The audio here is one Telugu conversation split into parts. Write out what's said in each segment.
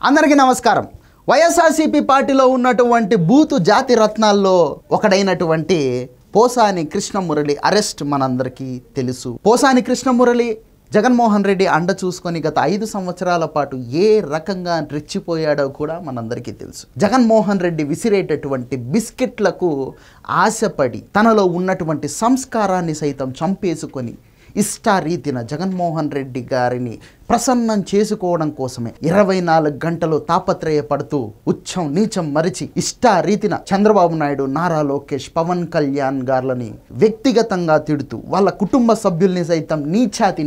అందరికీ నమస్కారం. వైఎస్ఆర్సీపీ పార్టీలో ఉన్నటువంటి బూతు జాతి రత్నాల్లో ఒకడైనటువంటి పోసాని కృష్ణమురళి అరెస్ట్ మనందరికీ తెలుసు. పోసాని కృష్ణమురళి జగన్మోహన్ రెడ్డి అండ చూసుకొని గత 5 సంవత్సరాల పాటు ఏ రకంగా రెచ్చిపోయాడో కూడా మనందరికీ తెలుసు. జగన్మోహన్ రెడ్డి విసిరేటటువంటి బిస్కెట్లకు ఆశపడి తనలో ఉన్నటువంటి సంస్కారాన్ని సైతం చంపేసుకొని ఇష్టారీతిన జగన్మోహన్ రెడ్డి గారిని ప్రసన్నం చేసుకోవడం కోసమే 24 గంటలు తాపత్రయపడుతూ ఉచ్చం నీచం మరిచి ఇష్టారీతిన చంద్రబాబు నాయుడు, నారా లోకేష్, పవన్ కళ్యాణ్ గార్లని వ్యక్తిగతంగా తిడుతూ వాళ్ళ కుటుంబ సభ్యుల్ని సైతం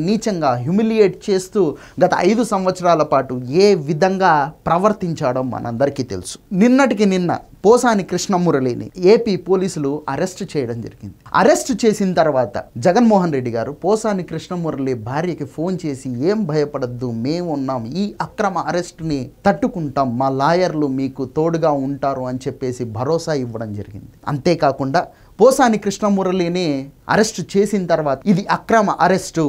నీచంగా హ్యూమిలియేట్ చేస్తూ గత 5 సంవత్సరాల పాటు ఏ విధంగా ప్రవర్తించాడో మనందరికీ తెలుసు. నిన్నటికి నిన్న పోసాని కృష్ణమురళిని ఏపీ పోలీసులు అరెస్ట్ చేయడం జరిగింది. అరెస్ట్ చేసిన తర్వాత జగన్మోహన్ రెడ్డి గారు పోసాని కృష్ణమురళి భార్యకి ఫోన్ చేసి, ఏం భయపడద్దు, మేము ఉన్నాం, ఈ అక్రమ అరెస్ట్ని తట్టుకుంటాం, మా లాయర్లు మీకు తోడుగా ఉంటారు అని చెప్పేసి భరోసా ఇవ్వడం జరిగింది. అంతేకాకుండా పోసాని కృష్ణమురళిని అరెస్ట్ చేసిన తర్వాత ఇది అక్రమ అరెస్టు,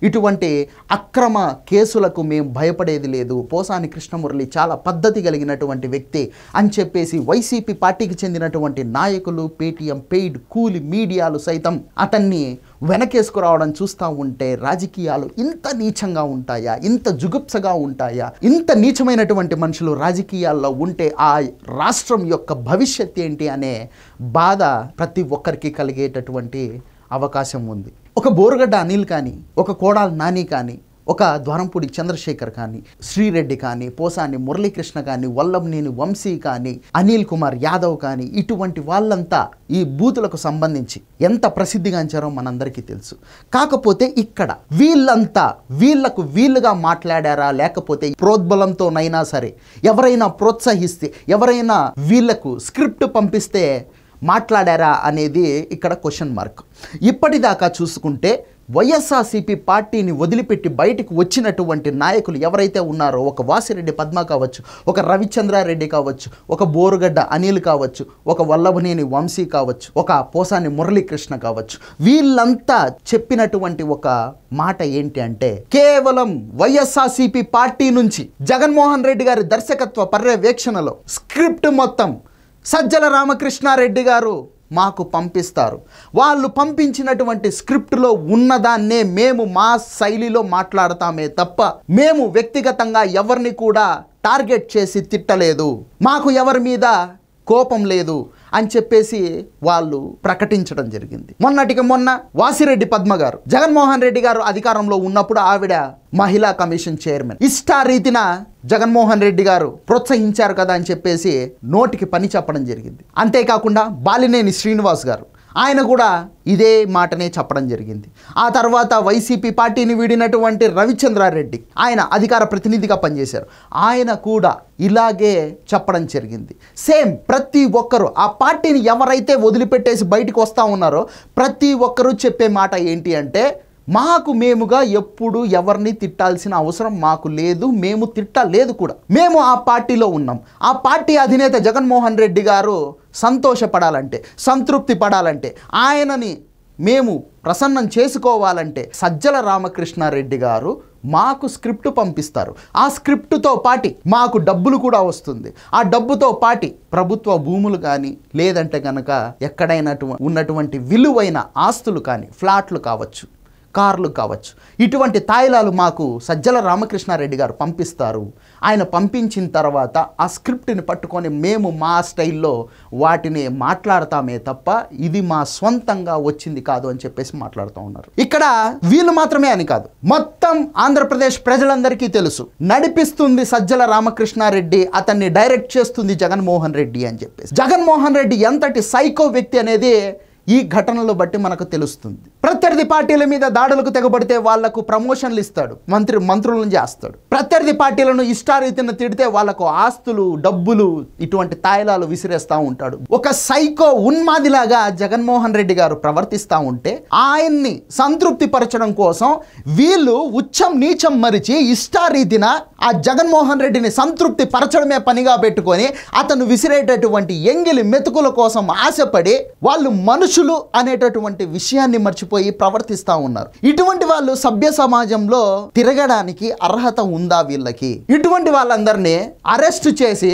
ఇటువంటి అక్రమ కేసులకు మేము భయపడేది లేదు, పోసాని కృష్ణమురళి చాలా పద్ధతి కలిగినటువంటి వ్యక్తి అని చెప్పేసి వైసీపీ పార్టీకి చెందినటువంటి నాయకులు, పేటీఎం పెయిడ్ కూలి మీడియాలు సైతం అతన్ని వెనకేసుకురావడం చూస్తూ ఉంటే రాజకీయాలు ఇంత నీచంగా ఉంటాయా, ఇంత జుగుప్సగా ఉంటాయా, ఇంత నీచమైనటువంటి మనుషులు రాజకీయాల్లో ఉంటే ఆ రాష్ట్రం యొక్క భవిష్యత్ ఏంటి అనే బాధ ప్రతి ఒక్కరికి కలిగేటటువంటి అవకాశం ఉంది. ఒక బోరుగడ్డ అనిల్ కానీ, ఒక కోడాల నాని కానీ, ఒక ద్వారంపూడి చంద్రశేఖర్ కానీ, శ్రీరెడ్డి కానీ, పోసాని మురళీకృష్ణ కానీ, వల్లభనేని వంశీ కానీ, అనిల్ కుమార్ యాదవ్ కానీ, ఇటువంటి వాళ్ళంతా ఈ బూతులకు సంబంధించి ఎంత ప్రసిద్ధిగాంచారో మనందరికీ తెలుసు. కాకపోతే ఇక్కడ వీళ్లకు వీళ్ళుగా మాట్లాడారా, లేకపోతే ప్రోద్బలంతోనైనా సరే ఎవరైనా ప్రోత్సహిస్తే, ఎవరైనా వీళ్లకు స్క్రిప్ట్ పంపిస్తే మాట్లాడారా అనేది ఇక్కడ క్వశ్చన్ మార్క్. ఇప్పటిదాకా చూసుకుంటే వైఎస్ఆర్సీపీ పార్టీని వదిలిపెట్టి బయటకు వచ్చినటువంటి నాయకులు ఎవరైతే ఉన్నారో, ఒక వాసిరెడ్డి పద్మ కావచ్చు, ఒక రవిచంద్రారెడ్డి కావచ్చు, ఒక బోరుగడ్డ అనిల్ కావచ్చు, ఒక వల్లభనేని వంశీ కావచ్చు, ఒక పోసాని మురళీకృష్ణ కావచ్చు, వీళ్ళంతా చెప్పినటువంటి ఒక మాట ఏంటి అంటే, కేవలం వైఎస్ఆర్సీపీ పార్టీ నుంచి జగన్మోహన్ రెడ్డి గారి దర్శకత్వ పర్యవేక్షణలో స్క్రిప్ట్ మొత్తం సజ్జల రామకృష్ణారెడ్డి గారు మాకు పంపిస్తారు. వాళ్ళు పంపించినటువంటి స్క్రిప్ట్లో ఉన్నదాన్నే మేము మా శైలిలో మాట్లాడతామే తప్ప మేము వ్యక్తిగతంగా ఎవరిని కూడా టార్గెట్ చేసి తిట్టలేదు, మాకు ఎవరి మీద కోపం లేదు అని చెప్పేసి వాళ్ళు ప్రకటించడం జరిగింది. మొన్నటికి మొన్న వాసిరెడ్డి పద్మ గారు, జగన్మోహన్ రెడ్డి గారు అధికారంలో ఉన్నప్పుడు ఆవిడ మహిళా కమిషన్ చైర్మన్, ఇష్టారీతిన జగన్మోహన్ రెడ్డి గారు ప్రోత్సహించారు కదా అని చెప్పేసి నోటికి పని చెప్పడం జరిగింది. అంతేకాకుండా బాలినేని శ్రీనివాస్ గారు, ఆయన కూడా ఇదే మాటనే చెప్పడం జరిగింది. ఆ తర్వాత వైసీపీ పార్టీని వీడినటువంటి రవిచంద్రారెడ్డి, ఆయన అధికార ప్రతినిధిగా పనిచేశారు, ఆయన కూడా ఇలాగే చెప్పడం జరిగింది. సేమ్ ప్రతి ఒక్కరూ ఆ పార్టీని ఎవరైతే వదిలిపెట్టేసి బయటకు వస్తూ ఉన్నారో ప్రతి ఒక్కరూ చెప్పే మాట ఏంటి అంటే, మేముగా ఎప్పుడు ఎవరిని తిట్టాల్సిన అవసరం మాకు లేదు, మేము తిట్టలేదు కూడా, మేము ఆ పార్టీలో ఉన్నాం. ఆ పార్టీ అధినేత జగన్మోహన్ రెడ్డి గారు సంతోషపడాలంటే, సంతృప్తి పడాలంటే, ఆయనని మేము ప్రసన్నం చేసుకోవాలంటే సజ్జల రామకృష్ణారెడ్డి గారు మాకు స్క్రిప్ట్ పంపిస్తారు. ఆ స్క్రిప్టుతో పాటి మాకు డబ్బులు కూడా వస్తుంది. ఆ డబ్బుతో పాటి ప్రభుత్వ భూములు కానీ, లేదంటే కనుక ఎక్కడైనా ఉన్నటువంటి విలువైన ఆస్తులు కానీ, ఫ్లాట్లు కావచ్చు, కార్లు కావచ్చు, ఇటువంటి తాయిలాలు మాకు సజ్జల రామకృష్ణారెడ్డి గారు పంపిస్తారు. ఆయన పంపించిన తర్వాత ఆ స్క్రిప్ట్ని పట్టుకొని మేము మా స్టైల్లో వాటిని మాట్లాడతామే తప్ప ఇది మా స్వంతంగా వచ్చింది కాదు అని చెప్పేసి మాట్లాడుతూ ఉన్నారు. ఇక్కడ వీళ్ళు మాత్రమే అని కాదు, మొత్తం ఆంధ్రప్రదేశ్ ప్రజలందరికీ తెలుసు, నడిపిస్తుంది సజ్జల రామకృష్ణారెడ్డి, అతన్ని డైరెక్ట్ చేస్తుంది జగన్మోహన్ రెడ్డి అని చెప్పేసి. జగన్మోహన్ రెడ్డి ఎంతటి సైకో వ్యక్తి అనేది ఈ ఘటనలు బట్టి మనకు తెలుస్తుంది. ప్రత్యర్థి పార్టీల మీద దాడులకు తెగబడితే వాళ్లకు ప్రమోషన్లు ఇస్తాడు, మంత్రులను చేస్తాడు. ప్రత్యర్థి పార్టీలను ఇష్టారీతిని తిడితే వాళ్లకు ఆస్తులు, డబ్బులు, ఇటువంటి తాయిలాలు విసిరేస్తూ ఉంటాడు. ఒక సైకో ఉన్మాదిలాగా జగన్మోహన్ రెడ్డి గారు ప్రవర్తిస్తూ ఉంటే ఆయన్ని సంతృప్తి పరచడం కోసం వీళ్ళు ఉచ్చం నీచం మరిచి ఇష్టారీతిన ఆ జగన్మోహన్ రెడ్డిని సంతృప్తి పరచడమే పనిగా పెట్టుకొని అతను విసిరేటటువంటి ఎంగిలి మెతుకుల కోసం ఆశపడి వాళ్ళు మనుషులు మనుషులు అనేటటువంటి విషయాన్ని మర్చిపోయి ప్రవర్తిస్తూ ఉన్నారు. ఇటువంటి వాళ్ళు సభ్య సమాజంలో తిరగడానికి అర్హత ఉందా వీళ్ళకి? ఇటువంటి వాళ్ళందరినీ అరెస్ట్ చేసి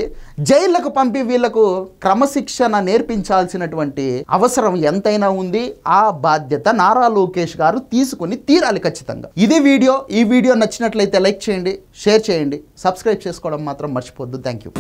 జైళ్లకు పంపి వీళ్లకు క్రమశిక్షణ నేర్పించాల్సినటువంటి అవసరం ఎంతైనా ఉంది. ఆ బాధ్యత నారా లోకేష్ గారు తీసుకుని తీరాలి ఖచ్చితంగా. ఇది వీడియో. ఈ వీడియో నచ్చినట్లయితే లైక్ చేయండి, షేర్ చేయండి, సబ్స్క్రైబ్ చేసుకోవడం మాత్రం మర్చిపోద్దు. Thank you.